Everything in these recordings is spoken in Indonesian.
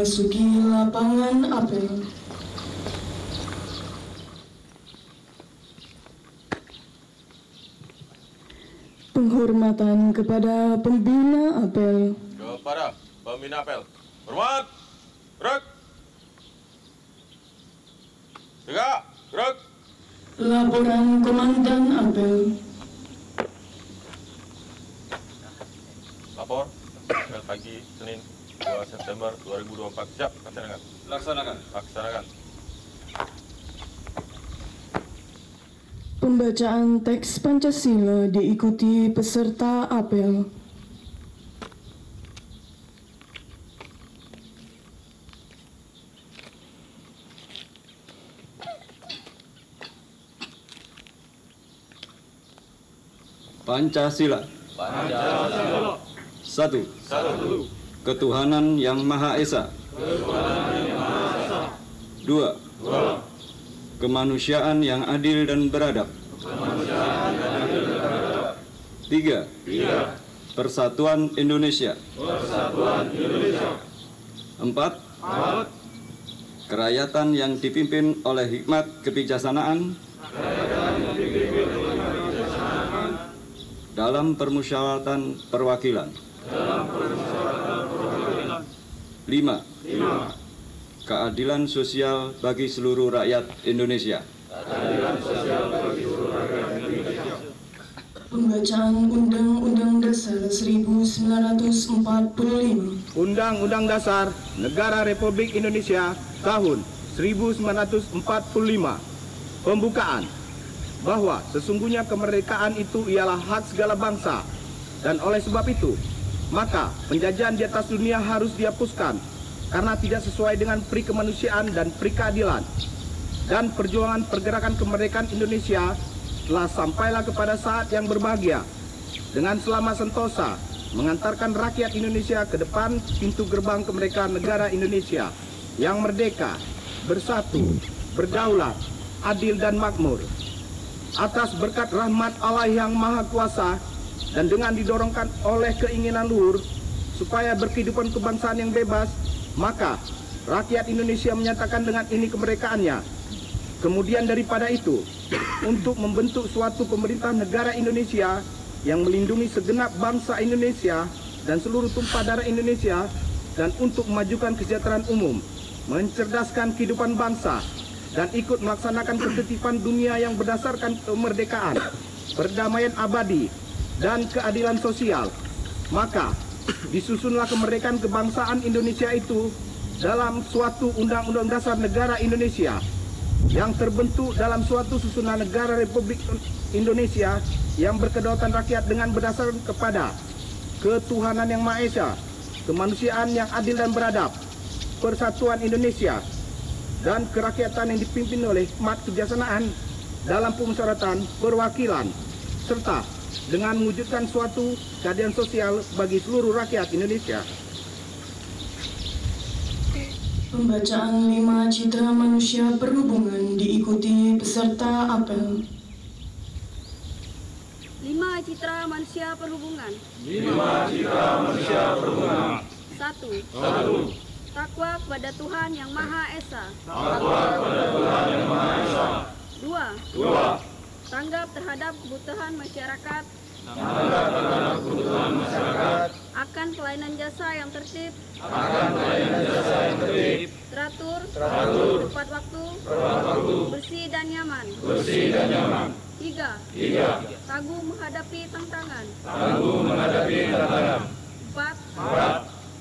memasuki lapangan apel. Penghormatan kepada pembina apel. Kepada pembina apel. Hormat. Gerak. Tegak. Gerak. Laporan Komandan apel. Lapor. Apel pagi Senin 2 September 2024. Siap. Laksanakan. Laksanakan. Laksanakan. Pembacaan teks Pancasila diikuti peserta apel. Pancasila. Pancasila. 1. 1. Ketuhanan Yang Maha Esa. 2. Kemanusiaan yang adil dan beradab. 3. Persatuan Indonesia. 4. Kerakyatan yang dipimpin oleh hikmat kebijaksanaan dalam permusyawaratan perwakilan. 5. Keadilan sosial bagi seluruh rakyat Indonesia. Pembacaan Undang-Undang Dasar 1945. Undang-Undang Dasar Negara Republik Indonesia tahun 1945. Pembukaan. Bahwa sesungguhnya kemerdekaan itu ialah hak segala bangsa, dan oleh sebab itu, maka penjajahan di atas dunia harus dihapuskan karena tidak sesuai dengan pri kemanusiaan dan pri keadilan. Dan perjuangan pergerakan kemerdekaan Indonesia telah sampailah kepada saat yang berbahagia dengan selamat sentosa mengantarkan rakyat Indonesia ke depan pintu gerbang kemerdekaan negara Indonesia yang merdeka, bersatu, berdaulat, adil dan makmur. Atas berkat rahmat Allah yang Maha Kuasa dan dengan didorongkan oleh keinginan luhur supaya berkehidupan kebangsaan yang bebas, maka rakyat Indonesia menyatakan dengan ini kemerdekaannya. Kemudian daripada itu, untuk membentuk suatu pemerintah negara Indonesia yang melindungi segenap bangsa Indonesia dan seluruh tumpah darah Indonesia, dan untuk memajukan kesejahteraan umum, mencerdaskan kehidupan bangsa, dan ikut melaksanakan ketertiban dunia yang berdasarkan kemerdekaan, perdamaian abadi, dan keadilan sosial. Maka disusunlah kemerdekaan kebangsaan Indonesia itu dalam suatu Undang-Undang Dasar Negara Indonesia yang terbentuk dalam suatu susunan negara Republik Indonesia yang berkedaulatan rakyat dengan berdasarkan kepada ketuhanan yang Maha Esa, kemanusiaan yang adil dan beradab, persatuan Indonesia, dan kerakyatan yang dipimpin oleh hikmat kebijaksanaan dalam pemusyawaratan perwakilan, serta dengan mewujudkan suatu keadilan sosial bagi seluruh rakyat Indonesia. Pembacaan 5 Citra Manusia Perhubungan diikuti peserta apel. 5 Citra Manusia Perhubungan. 5 Citra Manusia Perhubungan. 1. Takwa kepada Tuhan Yang Maha Esa. Takwa kepada Tuhan Yang Maha Esa. 2. Tanggap terhadap kebutuhan masyarakat. Tanggap terhadap kebutuhan masyarakat. Akan pelayanan jasa yang tertib. Akan pelayanan jasa yang tertib. Teratur. Tepat waktu. Bersih dan nyaman. Bersih dan nyaman. 3. Tangguh menghadapi tantangan. Tangguh menghadapi tantangan. 4.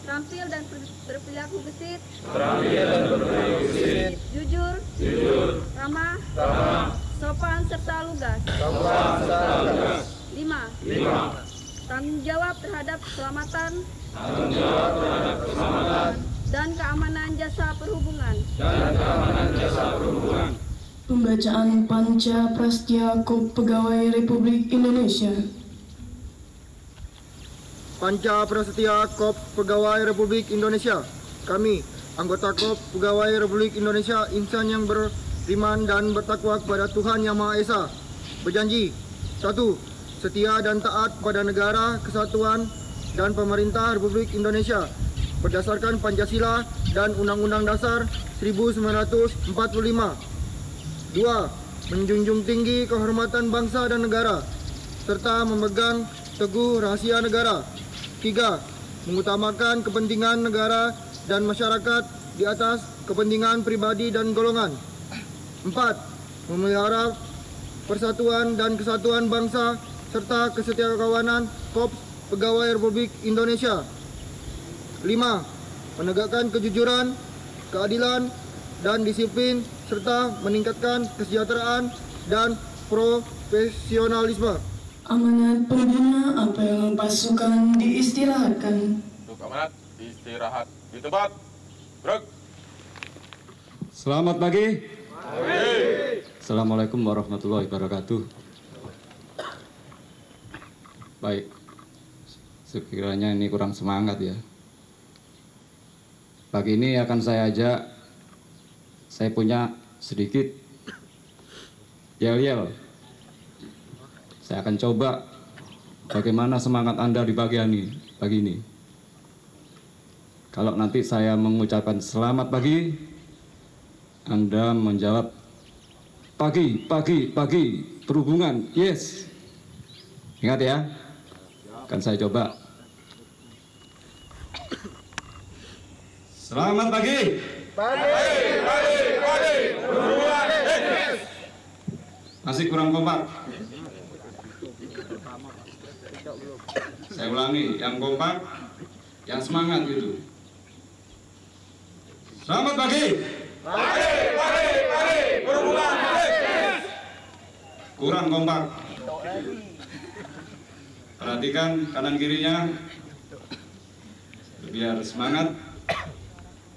Terampil dan berperilaku gesit. Terampil dan berperilaku gesit. Jujur. Ramah. Sopan serta lugas. 5. Tanggung jawab terhadap keselamatan. Dan keamanan jasa perhubungan. Pembacaan Panca Prastya Kop Pegawai Republik Indonesia. Panca Prasetya Kop Pegawai Republik Indonesia. Kami, anggota Kop Pegawai Republik Indonesia, insan yang beriman dan bertakwa kepada Tuhan Yang Maha Esa, berjanji: 1. Setia dan taat pada negara, kesatuan, dan pemerintah Republik Indonesia. berdasarkan Pancasila dan Undang-Undang Dasar 1945. 2. Menjunjung tinggi kehormatan bangsa dan negara, serta memegang teguh rahasia negara. 3. Mengutamakan kepentingan negara dan masyarakat di atas kepentingan pribadi dan golongan. 4. Memelihara persatuan dan kesatuan bangsa serta kesetiakawanan Korps Pegawai Republik Indonesia. 5. Menegakkan kejujuran, keadilan, dan disiplin serta meningkatkan kesejahteraan dan profesionalisme. Amanat Pembina apel pasukan diistirahatkan. Untuk amanat istirahat di tempat. Gerak. Selamat pagi. Assalamualaikum warahmatullahi wabarakatuh. Baik, sekiranya ini kurang semangat ya. Pagi ini akan saya ajak, saya punya sedikit yel-yel. Saya akan coba bagaimana semangat Anda di pagi ini. Kalau nanti saya mengucapkan selamat pagi, Anda menjawab pagi, perhubungan, yes. Ingat ya, akan saya coba. Selamat pagi. Pagi, perhubungan, yes. Masih kurang kompak. Saya ulangi, yang kompak, yang semangat gitu. Selamat pagi. Pagi, perhubungan, yes. Kurang kompak. Perhatikan kanan kirinya, biar semangat.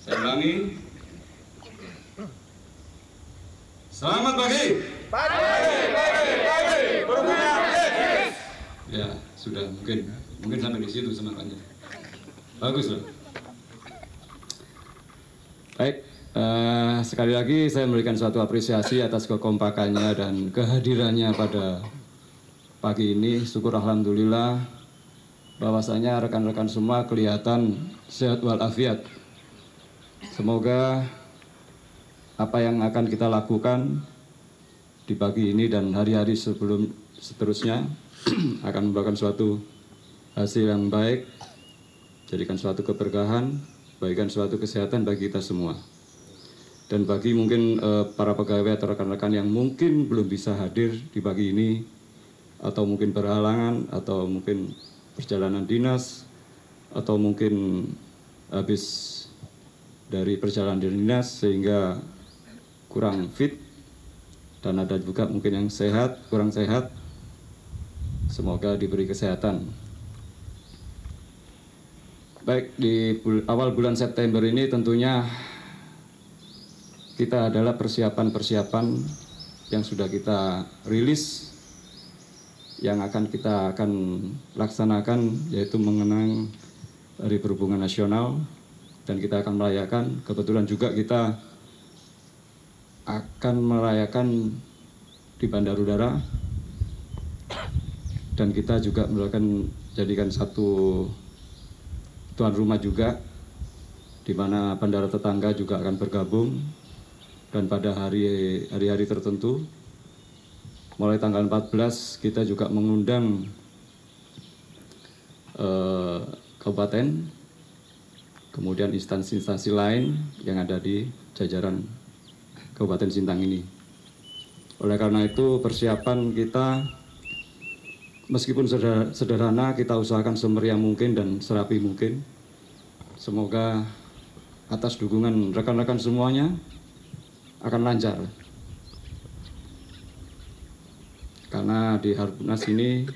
Saya ulangi. Selamat pagi. Pagi, perhubungan, yes. Ya, sudah mungkin sampai di situ semangatnya. Bagus loh. Baik, sekali lagi saya memberikan suatu apresiasi atas kekompakannya dan kehadirannya pada pagi ini. Syukur alhamdulillah bahwasanya rekan-rekan semua kelihatan sehat walafiat. Semoga apa yang akan kita lakukan di pagi ini dan hari-hari seterusnya akan membawakan suatu hasil yang baik, jadikan suatu keberkahan, bagikan suatu kesehatan bagi kita semua. Dan bagi mungkin para pegawai atau rekan-rekan yang mungkin belum bisa hadir di pagi ini, atau mungkin berhalangan, atau mungkin perjalanan dinas, atau mungkin habis dari perjalanan dinas sehingga kurang fit, dan ada juga mungkin yang sehat, kurang sehat, semoga diberi kesehatan. Baik, di awal bulan September ini tentunya kita adalah persiapan-persiapan yang sudah kita rilis, yang kita akan laksanakan, yaitu mengenang Hari Perhubungan Nasional, dan kita akan merayakan, kebetulan juga kita akan merayakan di Bandar Udara, dan kita juga akan jadikan satu tuan rumah juga, di mana bandara tetangga juga akan bergabung. Dan pada hari-hari tertentu, mulai tanggal 14 kita juga mengundang kabupaten, kemudian instansi-instansi lain yang ada di jajaran Kabupaten Sintang ini. Oleh karena itu persiapan kita meskipun sederhana, kita usahakan semeriah mungkin dan serapi mungkin. Semoga atas dukungan rekan-rekan semuanya akan lancar. Karena di Harbunas ini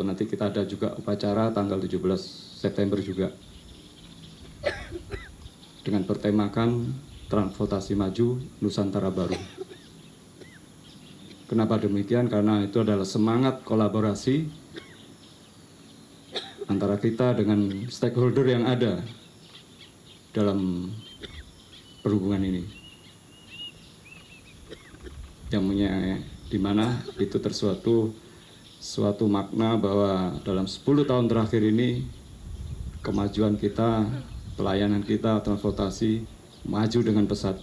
nanti kita ada juga upacara tanggal 17 September juga, dengan bertemakan transportasi maju Nusantara Baru. Kenapa demikian? Karena itu adalah semangat kolaborasi antara kita dengan stakeholder yang ada dalam perhubungan ini, yang di mana itu suatu makna bahwa dalam 10 tahun terakhir ini kemajuan kita pelayanan kita, transportasi, maju dengan pesat.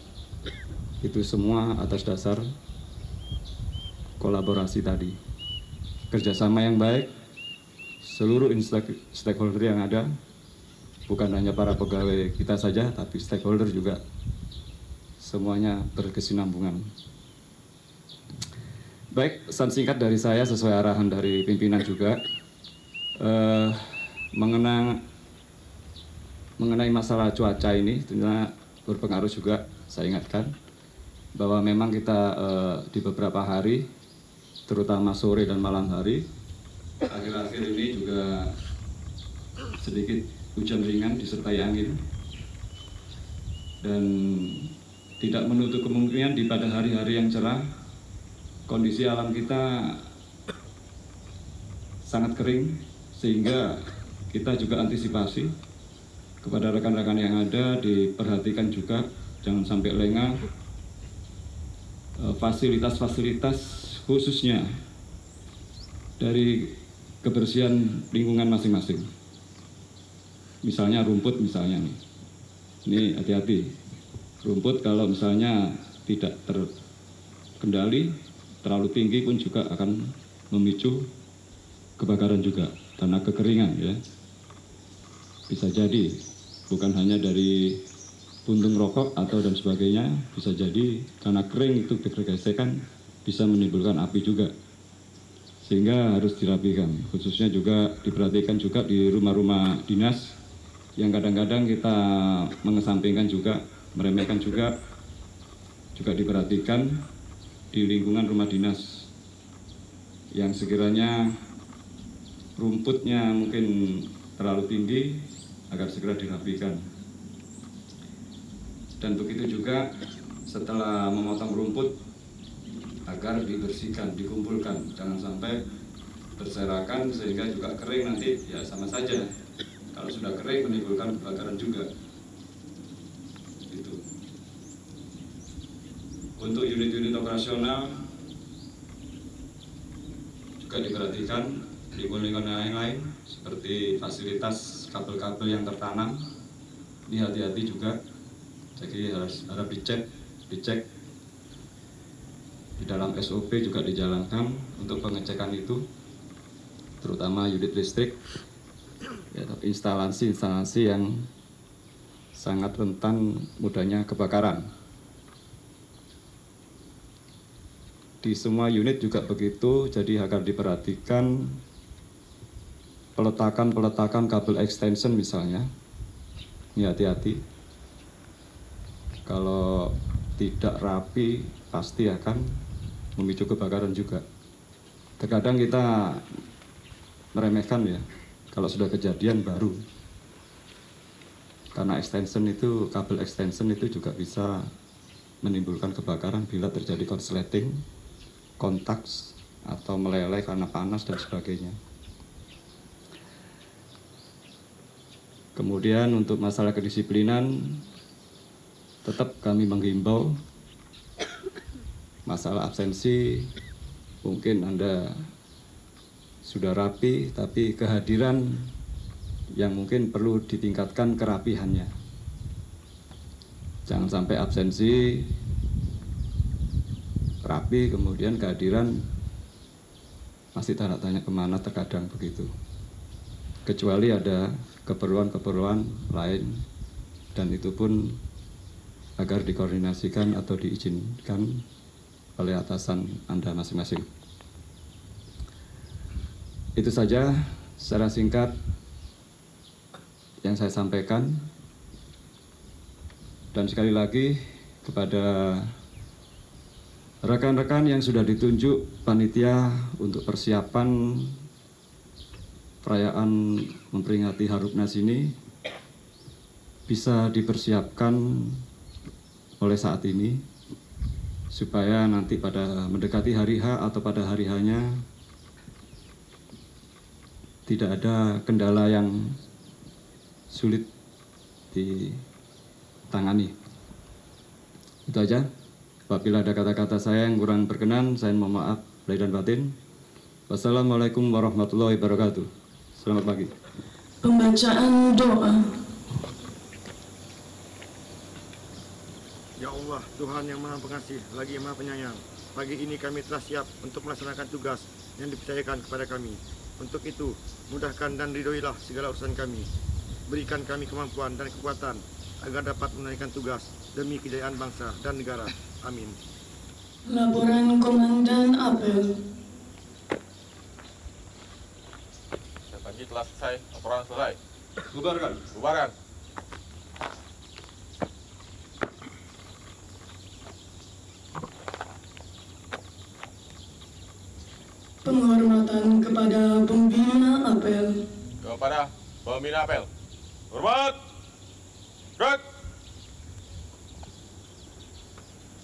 Itu semua atas dasar kolaborasi tadi. Kerjasama yang baik, seluruh stakeholder yang ada, bukan hanya para pegawai kita saja, tapi stakeholder juga, semuanya berkesinambungan. Baik, pesan singkat dari saya sesuai arahan dari pimpinan juga mengenai masalah cuaca ini tentunya berpengaruh juga. Saya ingatkan bahwa memang kita di beberapa hari, terutama sore dan malam hari, akhir-akhir ini juga sedikit hujan ringan disertai angin, dan tidak menutup kemungkinan di pada hari-hari yang cerah kondisi alam kita sangat kering, sehingga kita juga antisipasi kepada rekan-rekan yang ada, diperhatikan juga jangan sampai lengah. Fasilitas-fasilitas khususnya dari kebersihan lingkungan masing-masing. Misalnya rumput misalnya nih. Ini hati-hati. Rumput kalau misalnya tidak terkendali, terlalu tinggi pun juga akan memicu kebakaran juga karena kekeringan ya. Bisa jadi bukan hanya dari puntung rokok atau dan sebagainya, bisa jadi karena kering itu bergesekan bisa menimbulkan api juga. Sehingga harus dirapikan, khususnya juga diperhatikan juga di rumah-rumah dinas yang kadang-kadang kita mengesampingkan juga, meremehkan juga diperhatikan di lingkungan rumah dinas yang sekiranya rumputnya mungkin terlalu tinggi agar segera dirapikan. Dan begitu juga setelah memotong rumput agar dibersihkan, dikumpulkan, jangan sampai berserakan sehingga juga kering nanti ya sama saja. Kalau sudah kering menimbulkan kebakaran juga. Itu. Untuk unit-unit operasional juga diperhatikan lingkungan yang lain seperti fasilitas kabel-kabel yang tertanam. Ini hati-hati juga. Jadi harus dicek di dalam SOP juga dijalankan untuk pengecekan itu, terutama unit listrik, ya, instalasi yang sangat rentan mudahnya kebakaran. Di semua unit juga begitu, jadi akan diperhatikan peletakan kabel extension misalnya. Ini hati-hati. Kalau tidak rapi pasti akan memicu kebakaran juga. Terkadang kita meremehkan ya, kalau sudah kejadian baru. Karena kabel extension itu juga bisa menimbulkan kebakaran bila terjadi korsleting, kontak, atau meleleh karena panas dan sebagainya. Kemudian untuk masalah kedisiplinan, tetap kami menghimbau masalah absensi, mungkin Anda sudah rapi, tapi kehadiran yang mungkin perlu ditingkatkan kerapihannya. Jangan sampai absensi, rapi, kemudian kehadiran masih tanda tanya kemana, terkadang begitu. Kecuali ada keperluan-keperluan lain, dan itu pun agar dikoordinasikan atau diizinkan oleh atasan Anda masing-masing. Itu saja secara singkat yang saya sampaikan. Dan sekali lagi kepada rekan-rekan yang sudah ditunjuk panitia untuk persiapan perayaan memperingati Harupnas ini, bisa dipersiapkan oleh saat ini supaya nanti pada mendekati hari H atau pada hari H-nya tidak ada kendala yang sulit ditangani. Itu aja. Apabila ada kata-kata saya yang kurang berkenan, saya mohon maaf lahir dan batin. Wassalamualaikum warahmatullahi wabarakatuh. Selamat pagi. Pembacaan doa. Allah, Tuhan yang Maha Pengasih, lagi Maha Penyayang. Pagi ini kami telah siap untuk melaksanakan tugas yang dipercayakan kepada kami. Untuk itu, mudahkan dan ridhoilah segala urusan kami. Berikan kami kemampuan dan kekuatan agar dapat menunaikan tugas demi kejayaan bangsa dan negara. Amin. Laporan Komandan Apel. Pagi telah selesai, laporan selesai. Bubarkan. Bubarkan. Penghormatan kepada pembina apel. Kepada pembina apel. Hormat. Gerak.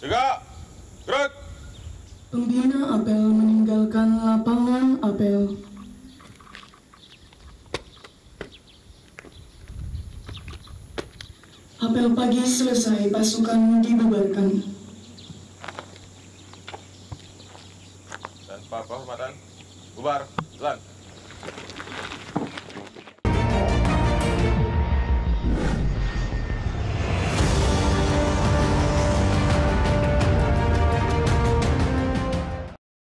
Tegak. Gerak. Pembina apel meninggalkan lapangan apel. Apel pagi selesai, pasukan dibubarkan. Tanpa kehormatan, bubar, jalan.